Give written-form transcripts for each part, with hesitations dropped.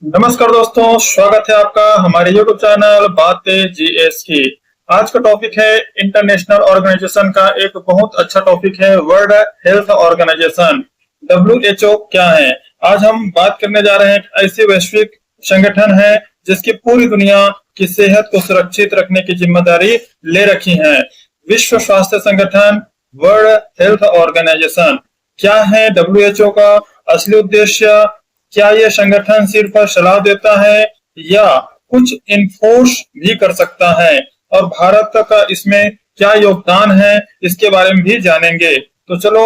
नमस्कार दोस्तों, स्वागत है आपका हमारे YouTube चैनल बातें जीएस की। आज का टॉपिक है इंटरनेशनल ऑर्गेनाइजेशन का। एक बहुत अच्छा टॉपिक है वर्ल्ड हेल्थ ऑर्गेनाइजेशन। WHO क्या है? आज हम बात करने जा रहे हैं। एक ऐसे वैश्विक संगठन है जिसकी पूरी दुनिया की सेहत को सुरक्षित रखने की जिम्मेदारी ले रखी है। विश्व स्वास्थ्य संगठन, वर्ल्ड हेल्थ ऑर्गेनाइजेशन। क्या है WHO का असली उद्देश्य? क्या ये संगठन सिर्फ सलाह देता है या कुछ इन्फोर्स भी कर सकता है? और भारत का इसमें क्या योगदान है, इसके बारे में भी जानेंगे। तो चलो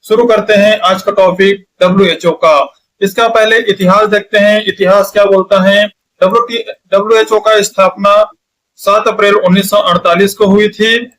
शुरू करते हैं आज का टॉपिक WHO का। इसका पहले इतिहास देखते हैं। इतिहास क्या बोलता है? WHO का स्थापना 7 अप्रैल 1948 को हुई थी।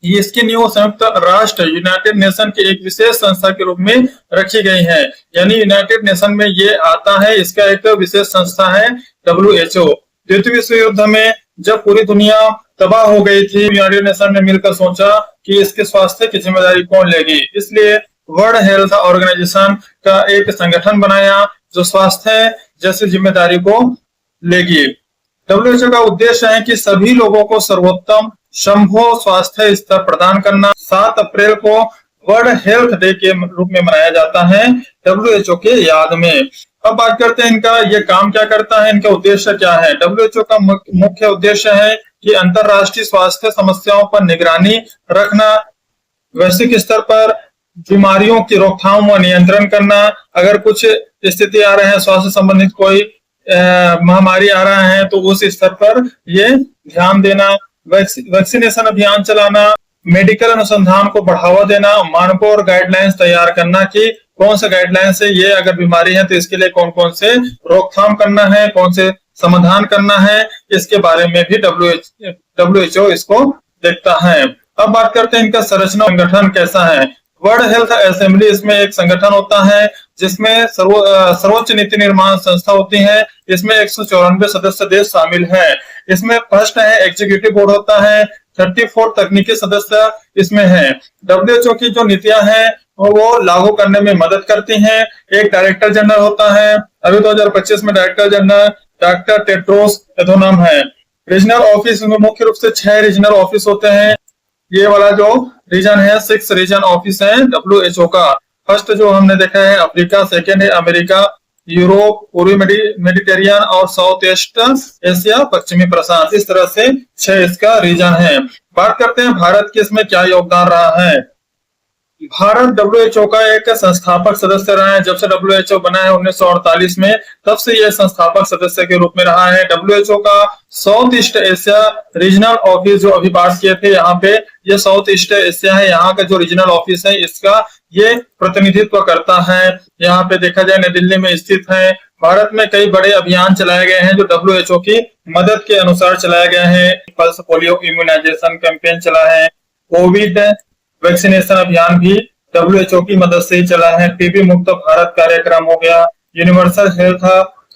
ये इसकी नींव संयुक्त राष्ट्र यूनाइटेड नेशन की एक विशेष संस्था के रूप में रखी गई है। यानी यूनाइटेड नेशन में ये आता है, इसका एक विशेष संस्था है WHO। द्वितीय विश्व युद्ध में जब पूरी दुनिया तबाह हो गई थी, यूनाइटेड नेशन ने मिलकर सोचा कि इसके स्वास्थ्य की जिम्मेदारी कौन लेगी। इसलिए वर्ल्ड हेल्थ ऑर्गेनाइजेशन का एक संगठन बनाया जो स्वास्थ्य जैसी जिम्मेदारी को लेगी। WHO का उद्देश्य है कि सभी लोगों को सर्वोत्तम संभव स्वास्थ्य स्तर प्रदान करना। 7 अप्रैल को वर्ल्ड हेल्थ डे के रूप में मनाया जाता है WHO के याद में। अब बात करते हैं इनका ये काम क्या करता है, इनका उद्देश्य क्या है। WHO का मुख्य उद्देश्य है कि अंतरराष्ट्रीय स्वास्थ्य समस्याओं पर निगरानी रखना, वैश्विक स्तर पर बीमारियों की रोकथाम व नियंत्रण करना। अगर कुछ स्थिति आ रहे हैं, स्वास्थ्य संबंधित कोई महामारी आ रहा है, तो उस स्तर पर ये ध्यान देना, वैक्सीनेशन अभियान चलाना, मेडिकल अनुसंधान को बढ़ावा देना, मानकों और गाइडलाइंस तैयार करना कि कौन से गाइडलाइंस है, ये अगर बीमारी है तो इसके लिए कौन कौन से रोकथाम करना है, कौन से समाधान करना है, इसके बारे में भी WHO इसको देखता है। अब बात करते हैं इनका संरचना संगठन कैसा है। वर्ल्ड हेल्थ असेंबली इसमें एक संगठन होता है जिसमें सर्वोच्च नीति निर्माण संस्था होती है। इसमें 194 सदस्य देश शामिल है। इसमें फर्स्ट है एग्जीक्यूटिव बोर्ड होता है, 34 तकनीकी सदस्य इसमें है। WHO की जो नीतियां हैं वो लागू करने में मदद करती हैं। एक डायरेक्टर जनरल होता है। अभी 2025 में डायरेक्टर जनरल डॉक्टर टेड्रोस एधोनम है। रीजनल ऑफिस में मुख्य रूप से 6 रीजनल ऑफिस होते हैं। ये वाला जो रीजन है 6 रीजन ऑफिस है WHO का। फर्स्ट जो हमने देखा है अफ्रीका, सेकेंड है अमेरिका, यूरोप, पूर्वी मेडिटेरियन और साउथ ईस्ट एशिया, पश्चिमी प्रशांत। इस तरह से 6 इसका रीजन है। बात करते हैं भारत के इसमें क्या योगदान रहा है। भारत WHO का एक संस्थापक सदस्य रहा है। जब से WHO बना है 1948 में, तब से यह संस्थापक सदस्य के रूप में रहा है। WHO का south east Asia regional office जो अभी बात किए थे, यहाँ पे ये साउथ ईस्ट एशिया है, यहाँ का जो रीजनल ऑफिस है इसका ये प्रतिनिधित्व करता है। यहाँ पे देखा जाए नई दिल्ली में स्थित है। भारत में कई बड़े अभियान चलाए गए हैं जो WHO की मदद के अनुसार चलाए गए हैं। पल्स पोलियो इम्यूनाइजेशन कैंपेन चला है। कोविड वैक्सीनेशन अभियान भी WHO की मदद से ही चला है। टीबी मुक्त भारत कार्यक्रम हो गया, यूनिवर्सल हेल्थ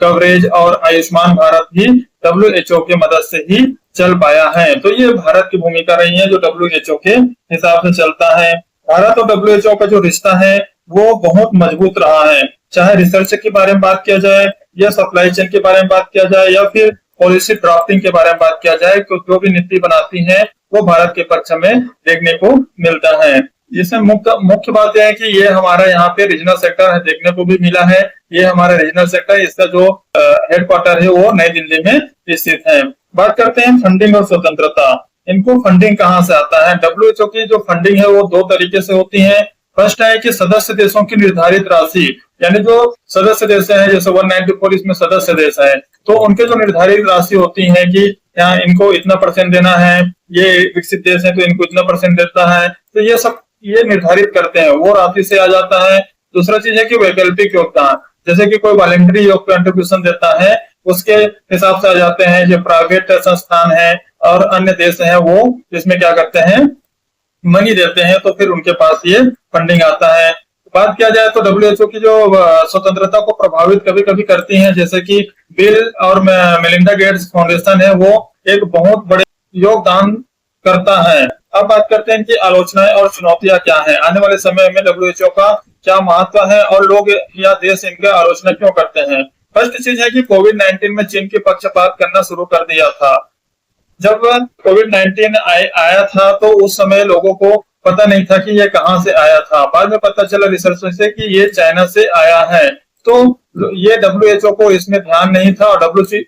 कवरेज और आयुष्मान भारत भी WHO की मदद से ही चल पाया है। तो ये भारत की भूमिका रही है जो WHO के हिसाब से चलता है। भारत और WHO का जो रिश्ता है वो बहुत मजबूत रहा है। चाहे रिसर्च के बारे में बात किया जाए या सप्लाई चेन के बारे में बात किया जाए या फिर पॉलिसी ड्राफ्टिंग के बारे में बात किया जाए, तो जो भी नीति बनाती है वो भारत के पक्ष में देखने को मिलता है। इसमें मुख्य बात यह है कि ये हमारा यहाँ पे रीजनल सेक्टर है, देखने को भी मिला है। ये हमारा रीजनल सेक्टर, इसका जो हेडक्वार्टर है वो नई दिल्ली में स्थित है। बात करते हैं फंडिंग और स्वतंत्रता। इनको फंडिंग कहाँ से आता है। WHO की जो फंडिंग है वो 2 तरीके से होती है। फर्स्ट है कि सदस्य देशों की निर्धारित राशि, यानी जो सदस्य देश है, जैसे 194 इसमें सदस्य देश है, तो उनके जो निर्धारित राशि होती है कि यहाँ इनको इतना % देना है, ये विकसित देश है तो इनको इतना % देता है, तो ये सब ये निर्धारित करते हैं, वो राशि से आ जाता है। दूसरा चीज है कि वैकल्पिक योगदान, जैसे कि कोई वॉलंटरी कंट्रीब्यूशन देता है उसके हिसाब से आ जाते हैं। जो प्राइवेट संस्थान है और अन्य देश है वो इसमें क्या करते हैं, मनी देते हैं, तो फिर उनके पास ये फंडिंग आता है। बात किया जाए तो WHO की जो स्वतंत्रता को प्रभावित कभी कभी करती हैं, जैसे कि बिल और मेलिंडा गेट्स फाउंडेशन है, वो एक बहुत बड़े योगदान करता है। अब बात करते हैं कि आलोचनाएं और चुनौतियां क्या हैं। आने वाले समय में WHO का क्या महत्व है और लोग या देश इनका आलोचना क्यों करते हैं। फर्स्ट चीज है कि कोविड-19 में चीन की पक्षपात करना शुरू कर दिया था। जब कोविड-19 आया था तो उस समय लोगों को पता नहीं था कि ये कहां से आया था। बाद में पता चला रिसर्च से कि ये चाइना से आया है। तो ये डब्ल्यूएचओ को इसमें ध्यान नहीं था और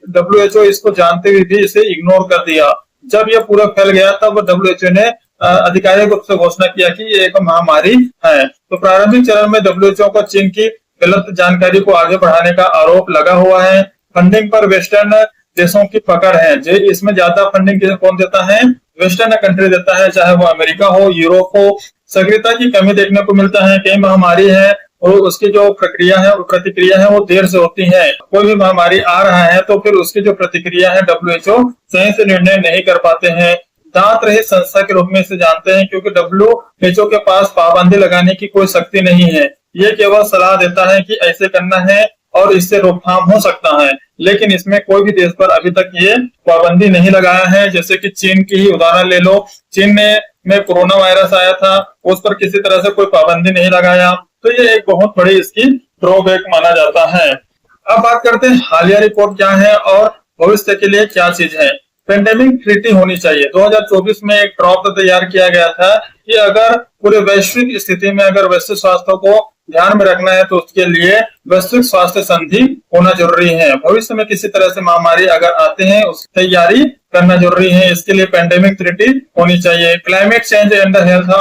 डब्ल्यूएचओ इसको जानते हुए भी इसे इग्नोर कर दिया। जब ये पूरा फैल गया तब डब्ल्यूएचओ ने आधिकारिक रूप से घोषणा किया कि ये एक महामारी है। तो प्रारंभिक चरण में डब्ल्यूएचओ को चीन की गलत जानकारी को आगे बढ़ाने का आरोप लगा हुआ है। फंडिंग पर वेस्टर्न देशों की पकड़ है। जो इसमें ज्यादा फंडिंग कौन देता है? वेस्टर्न कंट्री देता है, चाहे वो अमेरिका हो, यूरोप हो। सक्रियता की कमी देखने को मिलता है। कई महामारी है और उसकी जो प्रक्रिया है और प्रतिक्रिया है वो देर से होती है। कोई भी महामारी आ रहा है तो फिर उसकी जो प्रतिक्रिया है डब्ल्यूएचओ सही से निर्णय नहीं कर पाते हैं। दांत रहित संस्था के रूप में इसे जानते हैं क्योंकि डब्ल्यूएचओ के पास पाबंदी लगाने की कोई शक्ति नहीं है। ये केवल सलाह देता है कि ऐसे करना है और इससे रोकथाम हो सकता है, लेकिन इसमें कोई भी देश पर अभी तक ये पाबंदी नहीं लगाया है। जैसे कि चीन की ही उदाहरण ले लो। चीन में कोरोना वायरस आया था, उस पर किसी तरह से कोई पाबंदी नहीं लगाया। तो ये एक बहुत बड़ी इसकी ड्रॉबैक माना जाता है। अब बात करते हैं हालिया रिपोर्ट क्या है और भविष्य के लिए क्या चीज है। पेंडेमिक ट्रीटी होनी चाहिए। 2024 में एक ड्राफ्ट तैयार किया गया था कि अगर पूरे वैश्विक स्थिति में अगर वैश्विक स्वास्थ्य को ध्यान में रखना है तो उसके लिए वैश्विक स्वास्थ्य संधि होना जरूरी है। भविष्य में किसी तरह से महामारी अगर आते हैं उसकी तैयारी करना जरूरी है। इसके लिए पेंडेमिक ट्रीटी होनी चाहिए। क्लाइमेट चेंज एंड हेल्थ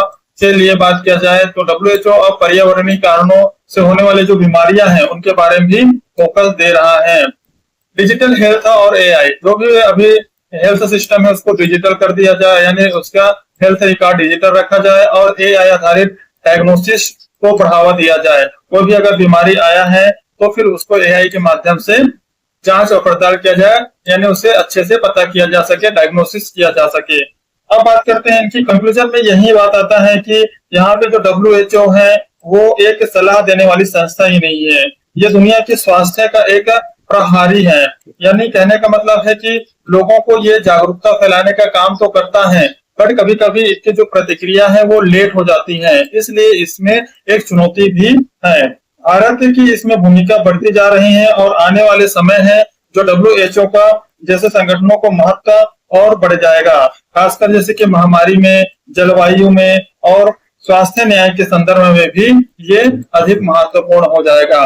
के लिए बात किया जाए तो डब्ल्यूएचओ अब पर्यावरणीय कारणों से होने वाली जो बीमारियां हैं उनके बारे में भी फोकस दे रहा है। डिजिटल हेल्थ और एआई, जो भी अभी हेल्थ सिस्टम है उसको डिजिटल कर दिया जाए, यानी उसका हेल्थ रिकॉर्ड डिजिटल रखा जाए और एआई आधारित डायग्नोसिस को बढ़ावा दिया जाए। कोई भी अगर बीमारी आया है तो फिर उसको एआई के माध्यम से जांच और पड़ताल किया जाए, यानी उसे अच्छे से पता किया जा सके, डायग्नोसिस किया जा सके। अब बात करते हैं इनकी कंक्लूजन में यही बात आता है कि यहाँ पे जो डब्ल्यूएचओ है वो एक सलाह देने वाली संस्था ही नहीं है। ये दुनिया की स्वास्थ्य का एक प्रहारी है। यानी कहने का मतलब है कि लोगों को ये जागरूकता फैलाने का काम तो करता है, पर कभी कभी इसकी जो प्रतिक्रिया है वो लेट हो जाती है। इसलिए इसमें एक चुनौती भी है। भारत की इसमें भूमिका बढ़ती जा रही है और आने वाले समय है जो डब्ल्यूएचओ का जैसे संगठनों को महत्व और बढ़ जाएगा, खासकर जैसे कि महामारी में, जलवायु में और स्वास्थ्य न्याय के संदर्भ में भी ये अधिक महत्वपूर्ण हो जाएगा।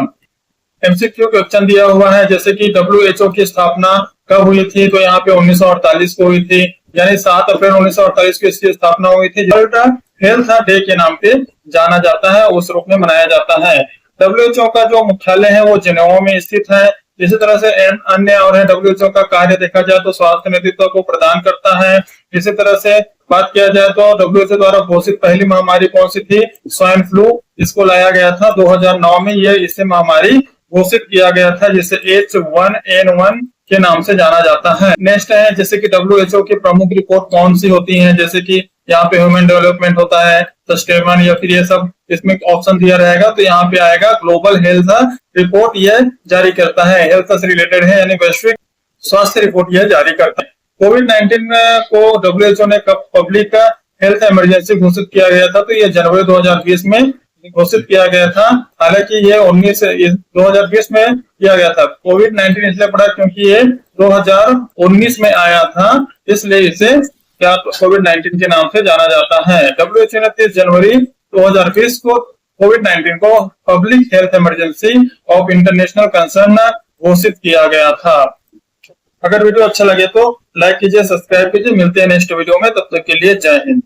एमसीक्यू क्वेश्चन दिया हुआ है जैसे कि डब्ल्यूएचओ की स्थापना कब हुई थी, तो यहाँ पे 1948 को हुई थी, यानी 7 अप्रैल 1948 को इसकी स्थापना हुई थी। वर्ल्ड हेल्थ डे के नाम पे जाना जाता है, उस रूप में मनाया जाता है। डब्ल्यूएचओ का जो मुख्यालय है वो जिनेवा में स्थित है। इसी तरह से अन्य और है डब्ल्यूएचओ का कार्य देखा जाए तो स्वास्थ्य नेतृत्व को प्रदान करता है। इसी तरह से बात किया जाए तो डब्ल्यूएचओ द्वारा घोषित पहली महामारी कौन सी थी? Swine flu. इसको लाया गया था 2009 में, ये इसे महामारी घोषित किया गया था जिसे H1N1 के नाम से जाना जाता है। नेक्स्ट है जैसे कि डब्ल्यूएचओ की प्रमुख रिपोर्ट कौन सी होती है, जैसे कि यहाँ पे ह्यूमन डेवलपमेंट होता है, सस्टेन या फिर ये सब इसमें ऑप्शन दिया रहेगा। तो यहाँ पे आएगा ग्लोबल हेल्थ रिपोर्ट, ये जारी करता है, हेल्थ से रिलेटेड है, यानी वैश्विक स्वास्थ्य रिपोर्ट यह जारी करता है। कोविड-19 को डब्ल्यूएचओ ने कब पब्लिक हेल्थ इमरजेंसी घोषित किया गया था, तो ये जनवरी 2020 में घोषित किया गया था। हालांकि ये 2020 में किया गया था। कोविड-19 इसलिए पड़ा क्योंकि ये 2019 में आया था, इसलिए इसे क्या कोविड-19 के नाम से जाना जाता है। डब्ल्यूएचओ ने 30 जनवरी 2020 को कोविड-19 को public health emergency of international concern घोषित किया गया था। अगर वीडियो अच्छा लगे तो लाइक कीजिए, सब्सक्राइब कीजिए। मिलते हैं नेक्स्ट वीडियो में, तब तक के लिए जय हिंद।